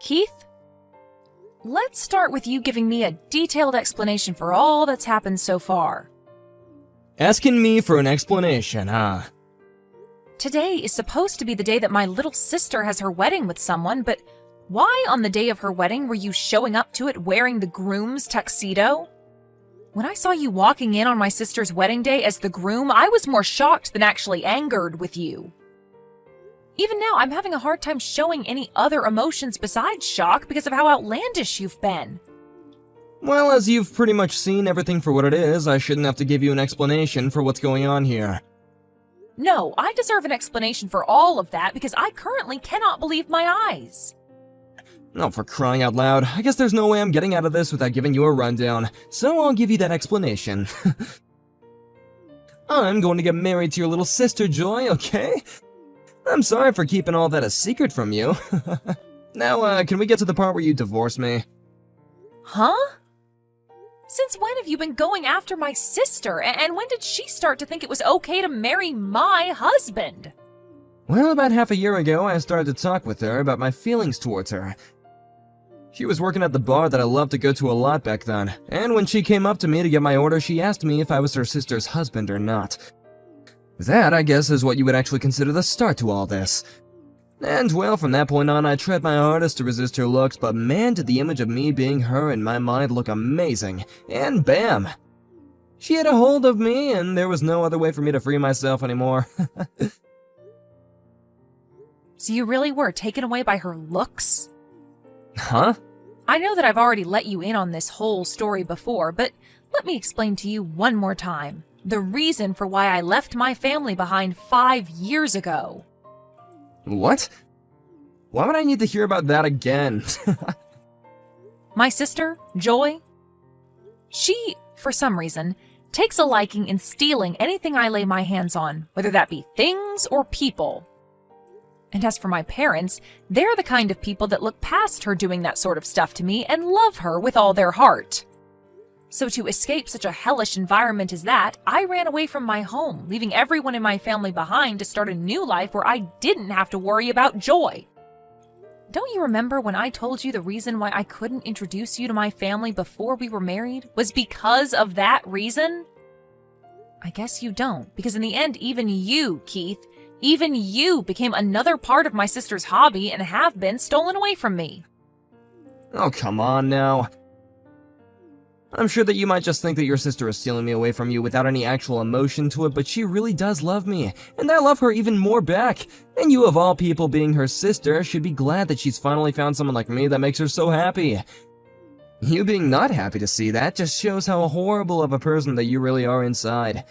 Keith, let's start with you giving me a detailed explanation for all that's happened so far. Asking me for an explanation, huh? Today is supposed to be the day that my little sister has her wedding with someone, but why on the day of her wedding were you showing up to it wearing the groom's tuxedo? When I saw you walking in on my sister's wedding day as the groom, I was more shocked than actually angered with you. Even now, I'm having a hard time showing any other emotions besides shock because of how outlandish you've been. Well, as you've pretty much seen everything for what it is, I shouldn't have to give you an explanation for what's going on here. No, I deserve an explanation for all of that because I currently cannot believe my eyes. Oh, for crying out loud, I guess there's no way I'm getting out of this without giving you a rundown, so I'll give you that explanation. I'm going to get married to your little sister, Joy, okay? I'm sorry for keeping all that a secret from you. Now, can we get to the part where you divorce me? Huh? Since when have you been going after my sister, and when did she start to think it was okay to marry my husband? Well, about half a year ago, I started to talk with her about my feelings towards her. She was working at the bar that I loved to go to a lot back then, and when she came up to me to get my order, she asked me if I was her sister's husband or not. That, I guess, is what you would actually consider the start to all this. And, well, from that point on, I tried my hardest to resist her looks, but man, did the image of me being her in my mind look amazing. And bam! She had a hold of me, and there was no other way for me to free myself anymore. So you really were taken away by her looks? Huh? I know that I've already let you in on this whole story before, but let me explain to you one more time. The reason for why I left my family behind 5 years ago. What? Why would I need to hear about that again? My sister, Joy, she, for some reason, takes a liking in stealing anything I lay my hands on, whether that be things or people. And as for my parents, they're the kind of people that look past her doing that sort of stuff to me and love her with all their heart. So to escape such a hellish environment as that, I ran away from my home, leaving everyone in my family behind to start a new life where I didn't have to worry about Joy. Don't you remember when I told you the reason why I couldn't introduce you to my family before we were married was because of that reason? I guess you don't, because in the end, even you, Keith, even you became another part of my sister's hobby and have been stolen away from me. Oh, come on now. I'm sure that you might just think that your sister is stealing me away from you without any actual emotion to it, but she really does love me, and I love her even more back. And you, of all people, being her sister, should be glad that she's finally found someone like me that makes her so happy. You being not happy to see that just shows how horrible of a person that you really are inside.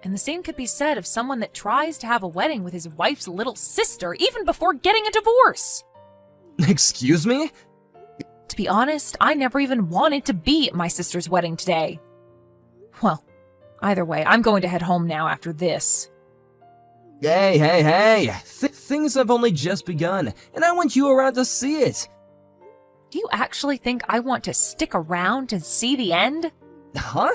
And the same could be said of someone that tries to have a wedding with his wife's little sister even before getting a divorce. Excuse me? To be honest, I never even wanted to be at my sister's wedding today. Well, either way, I'm going to head home now after this. Hey! Things have only just begun, and I want you around to see it. Do you actually think I want to stick around and see the end? Huh?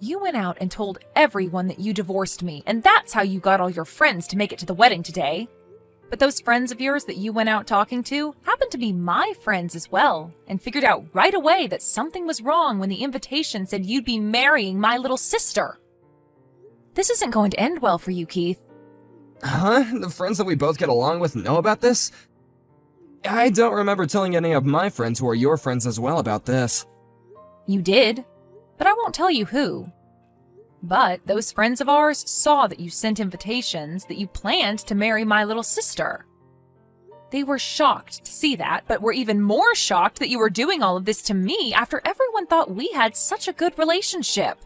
You went out and told everyone that you divorced me, and that's how you got all your friends to make it to the wedding today. But those friends of yours that you went out talking to happened to be my friends as well, and figured out right away that something was wrong when the invitation said you'd be marrying my little sister. This isn't going to end well for you, Keith. Huh? The friends that we both get along with know about this? I don't remember telling any of my friends who are your friends as well about this. You did, but I won't tell you who. But those friends of ours saw that you sent invitations that you planned to marry my little sister. They were shocked to see that, but were even more shocked that you were doing all of this to me after everyone thought we had such a good relationship.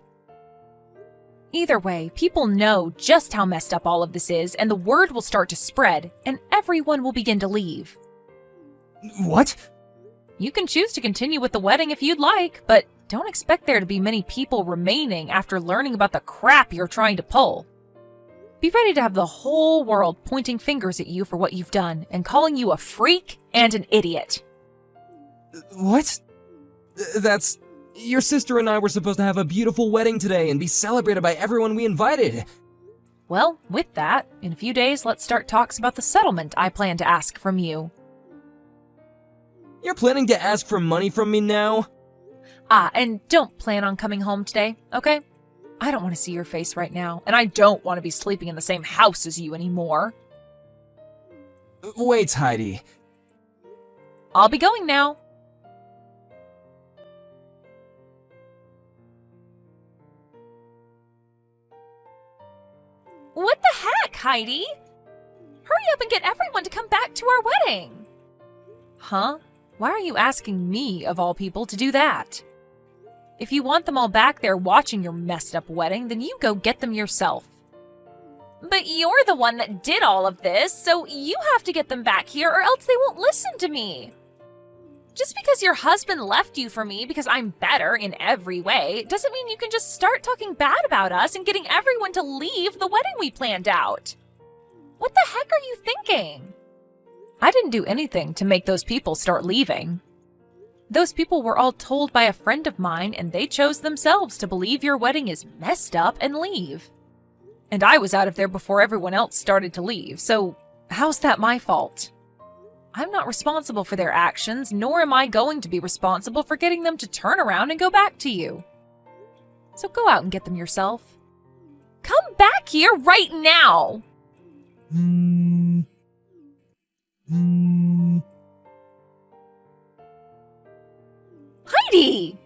Either way, people know just how messed up all of this is, and the word will start to spread, and everyone will begin to leave. What? You can choose to continue with the wedding if you'd like, but don't expect there to be many people remaining after learning about the crap you're trying to pull. Be ready to have the whole world pointing fingers at you for what you've done and calling you a freak and an idiot. What? That's... Your sister and I were supposed to have a beautiful wedding today and be celebrated by everyone we invited. Well, with that, in a few days, let's start talks about the settlement I plan to ask from you. You're planning to ask for money from me now? And don't plan on coming home today, okay? I don't want to see your face right now, and I don't want to be sleeping in the same house as you anymore. Wait, Heidi. I'll be going now. What the heck, Heidi? Hurry up and get everyone to come back to our wedding. Huh? Why are you asking me, of all people, to do that? If you want them all back there watching your messed up wedding, then you go get them yourself. But you're the one that did all of this, so you have to get them back here or else they won't listen to me. Just because your husband left you for me because I'm better in every way doesn't mean you can just start talking bad about us and getting everyone to leave the wedding we planned out. What the heck are you thinking? I didn't do anything to make those people start leaving. Those people were all told by a friend of mine, and they chose themselves to believe your wedding is messed up and leave. And I was out of there before everyone else started to leave, so how's that my fault? I'm not responsible for their actions, nor am I going to be responsible for getting them to turn around and go back to you. So go out and get them yourself. Come back here right now! Heidi!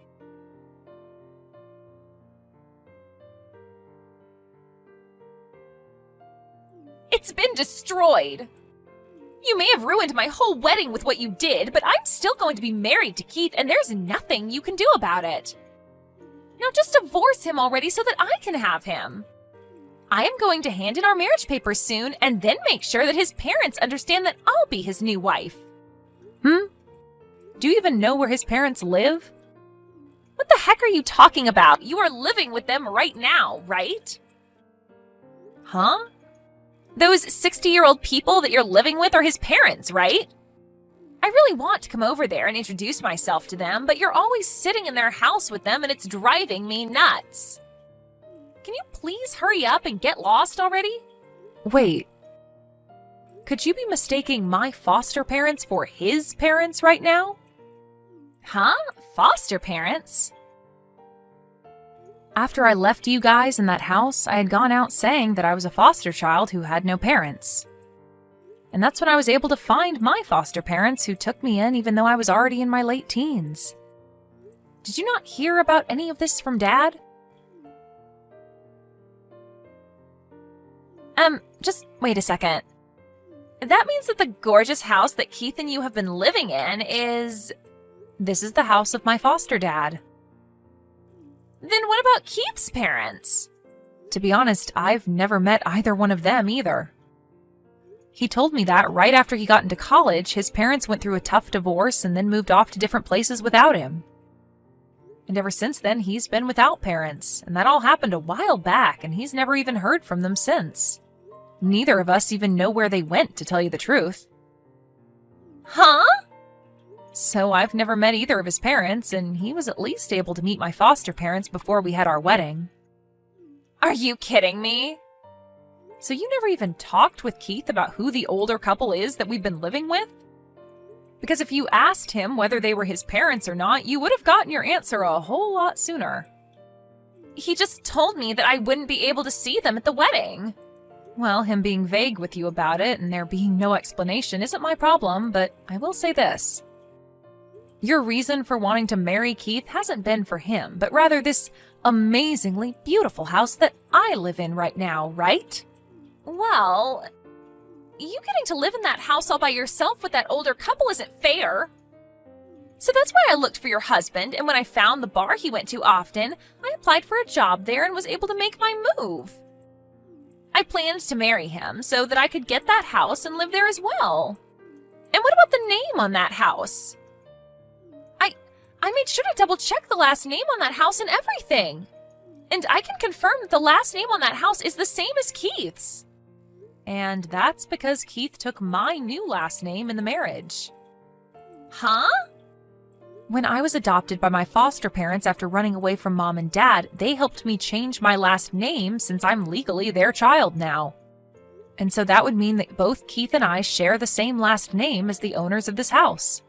It's been destroyed. You may have ruined my whole wedding with what you did, but I'm still going to be married to Keith, and there's nothing you can do about it. Now just divorce him already so that I can have him. I am going to hand in our marriage papers soon, and then make sure that his parents understand that I'll be his new wife. Do you even know where his parents live? What the heck are you talking about? You are living with them right now, right? Huh? Those 60-year-old people that you're living with are his parents, right? I really want to come over there and introduce myself to them, but you're always sitting in their house with them and it's driving me nuts. Can you please hurry up and get lost already? Wait. Could you be mistaking my foster parents for his parents right now? Huh? Foster parents? After I left you guys in that house, I had gone out saying that I was a foster child who had no parents. And that's when I was able to find my foster parents who took me in even though I was already in my late teens. Did you not hear about any of this from Dad? Just wait a second. That means that the gorgeous house that Keith and you have been living in is... This is the house of my foster dad. Then what about Keith's parents? To be honest, I've never met either one of them either. He told me that right after he got into college, his parents went through a tough divorce and then moved off to different places without him. And ever since then, he's been without parents, and that all happened a while back, and he's never even heard from them since. Neither of us even know where they went, to tell you the truth. Huh? So I've never met either of his parents, and he was at least able to meet my foster parents before we had our wedding. Are you kidding me? So you never even talked with Keith about who the older couple is that we've been living with? Because if you asked him whether they were his parents or not, you would have gotten your answer a whole lot sooner. He just told me that I wouldn't be able to see them at the wedding. Well, him being vague with you about it and there being no explanation isn't my problem, but I will say this. Your reason for wanting to marry Keith hasn't been for him, but rather this amazingly beautiful house that I live in right now, right? Well, you getting to live in that house all by yourself with that older couple isn't fair. So that's why I looked for your husband, and when I found the bar he went to often, I applied for a job there and was able to make my move. I planned to marry him so that I could get that house and live there as well. And what about the name on that house? I made sure to double-check the last name on that house and everything. And I can confirm that the last name on that house is the same as Keith's. And that's because Keith took my new last name in the marriage. Huh? When I was adopted by my foster parents after running away from Mom and Dad, they helped me change my last name since I'm legally their child now. And so that would mean that both Keith and I share the same last name as the owners of this house.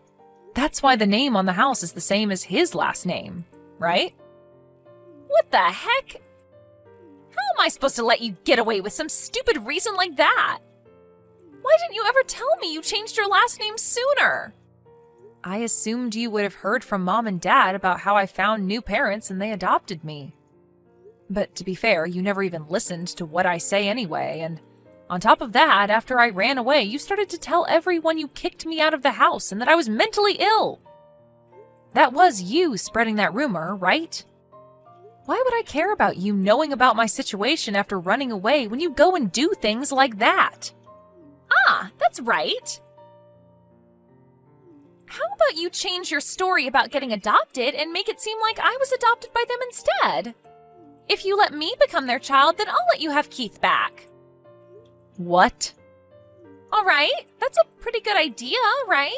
That's why the name on the house is the same as his last name, right? What the heck? How am I supposed to let you get away with some stupid reason like that? Why didn't you ever tell me you changed your last name sooner? I assumed you would have heard from Mom and Dad about how I found new parents and they adopted me. But to be fair, you never even listened to what I say anyway, and on top of that, after I ran away, you started to tell everyone you kicked me out of the house and that I was mentally ill. That was you spreading that rumor, right? Why would I care about you knowing about my situation after running away when you go and do things like that? Ah, that's right. How about you change your story about getting adopted and make it seem like I was adopted by them instead? If you let me become their child, then I'll let you have Keith back. What? All right, that's a pretty good idea, right?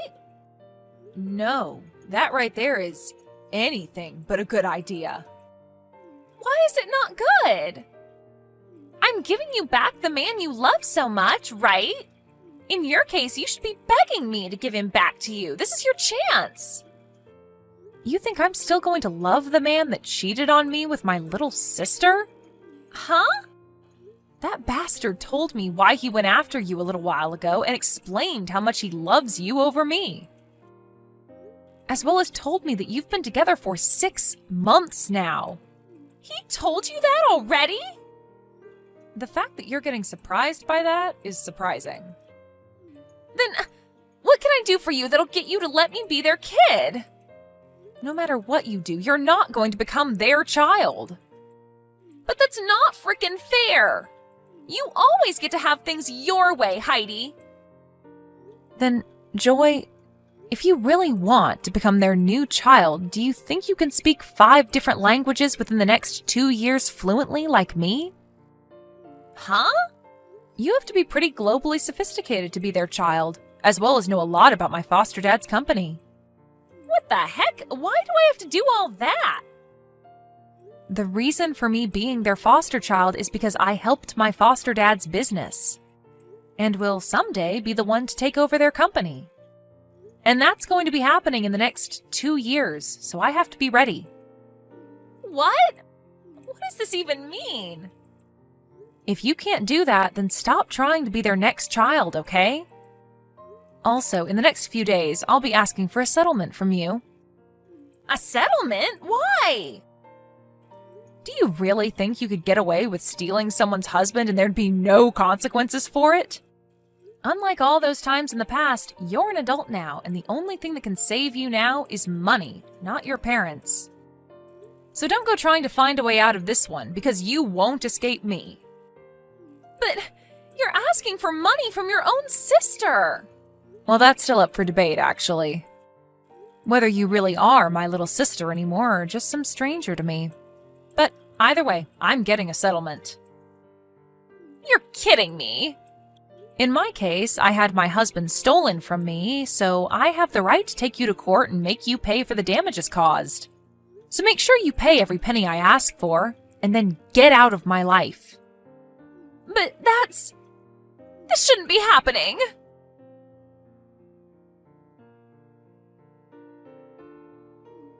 No, that right there is anything but a good idea. Why is it not good? I'm giving you back the man you love so much, right? In your case, you should be begging me to give him back to you. This is your chance. You think I'm still going to love the man that cheated on me with my little sister? Huh? That bastard told me why he went after you a little while ago and explained how much he loves you over me. As well as told me that you've been together for 6 months now. He told you that already? The fact that you're getting surprised by that is surprising. Then, what can I do for you that'll get you to let me be their kid? No matter what you do, you're not going to become their child. But that's not frickin' fair. You always get to have things your way, Heidi. Then, Joy, if you really want to become their new child, do you think you can speak 5 different languages within the next 2 years fluently like me? Huh? You have to be pretty globally sophisticated to be their child, as well as know a lot about my foster dad's company. What the heck? Why do I have to do all that? The reason for me being their foster child is because I helped my foster dad's business, and will someday be the one to take over their company. And that's going to be happening in the next 2 years, so I have to be ready. What? What does this even mean? If you can't do that, then stop trying to be their next child, okay? Also, in the next few days, I'll be asking for a settlement from you. A settlement? Why? Do you really think you could get away with stealing someone's husband and there'd be no consequences for it? Unlike all those times in the past, you're an adult now, and the only thing that can save you now is money, not your parents. So don't go trying to find a way out of this one, because you won't escape me. But you're asking for money from your own sister! Well, that's still up for debate, actually. Whether you really are my little sister anymore or just some stranger to me. But either way, I'm getting a settlement. You're kidding me! In my case, I had my husband stolen from me, so I have the right to take you to court and make you pay for the damages caused. So make sure you pay every penny I ask for, and then get out of my life. But this shouldn't be happening!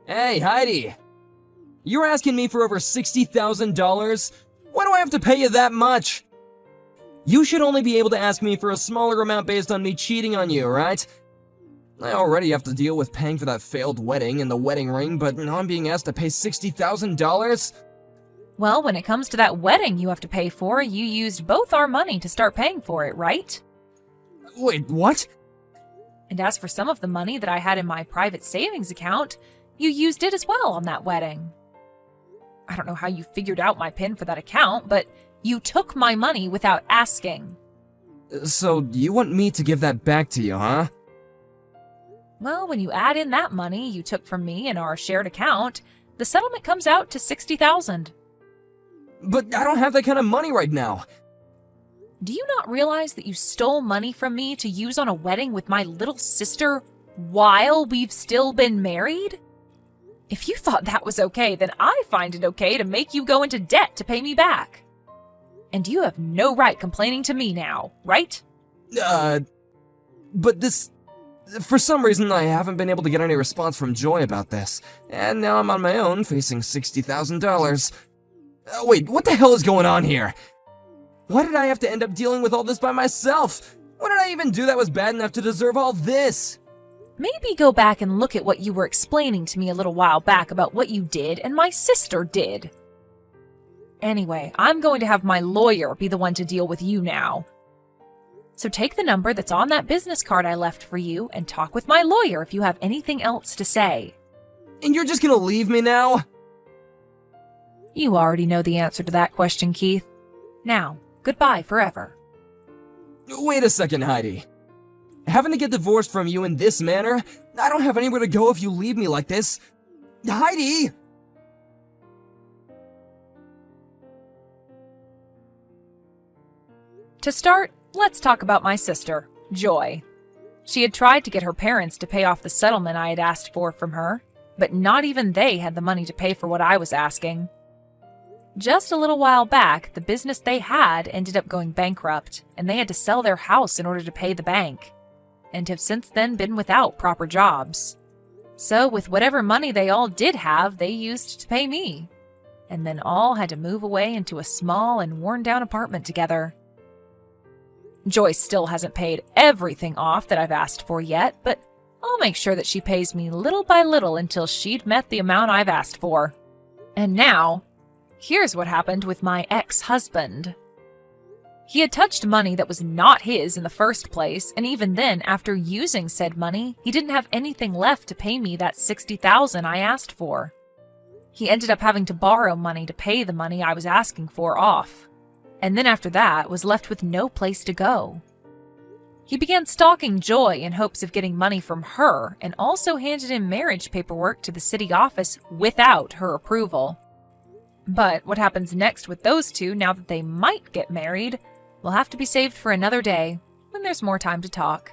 Hey, Heidi! You're asking me for over $60,000? Why do I have to pay you that much? You should only be able to ask me for a smaller amount based on me cheating on you, right? I already have to deal with paying for that failed wedding and the wedding ring, but now I'm being asked to pay $60,000? Well, when it comes to that wedding you have to pay for, you used both our money to start paying for it, right? Wait, what? And as for some of the money that I had in my private savings account, you used it as well on that wedding. I don't know how you figured out my PIN for that account, but you took my money without asking. So you want me to give that back to you, huh? Well, when you add in that money you took from me in our shared account, the settlement comes out to $60,000. But I don't have that kind of money right now. Do you not realize that you stole money from me to use on a wedding with my little sister while we've still been married? If you thought that was okay, then I find it okay to make you go into debt to pay me back. And you have no right complaining to me now, right? But this For some reason, I haven't been able to get any response from Joy about this, and now I'm on my own facing $60,000. Wait, what the hell is going on here? Why did I have to end up dealing with all this by myself? What did I even do that was bad enough to deserve all this? Maybe go back and look at what you were explaining to me a little while back about what you did and my sister did. Anyway, I'm going to have my lawyer be the one to deal with you now. So take the number that's on that business card I left for you and talk with my lawyer if you have anything else to say. And you're just gonna leave me now? You already know the answer to that question, Keith. Now, goodbye forever. Wait a second, Heidi. Having to get divorced from you in this manner? I don't have anywhere to go if you leave me like this. Heidi! To start, let's talk about my sister, Joy. She had tried to get her parents to pay off the settlement I had asked for from her, but not even they had the money to pay for what I was asking. Just a little while back, the business they had ended up going bankrupt, and they had to sell their house in order to pay the bank, and have since then been without proper jobs. So with whatever money they all did have, they used to pay me, and then all had to move away into a small and worn-down apartment together. Joyce still hasn't paid everything off that I've asked for yet, but I'll make sure that she pays me little by little until she'd met the amount I've asked for. And now, here's what happened with my ex-husband. He had touched money that was not his in the first place, and even then, after using said money, he didn't have anything left to pay me that $60,000 I asked for. He ended up having to borrow money to pay the money I was asking for off, and then after that was left with no place to go. He began stalking Joy in hopes of getting money from her, and also handed in marriage paperwork to the city office without her approval. But what happens next with those two now that they might get married will have to be saved for another day, when there's more time to talk.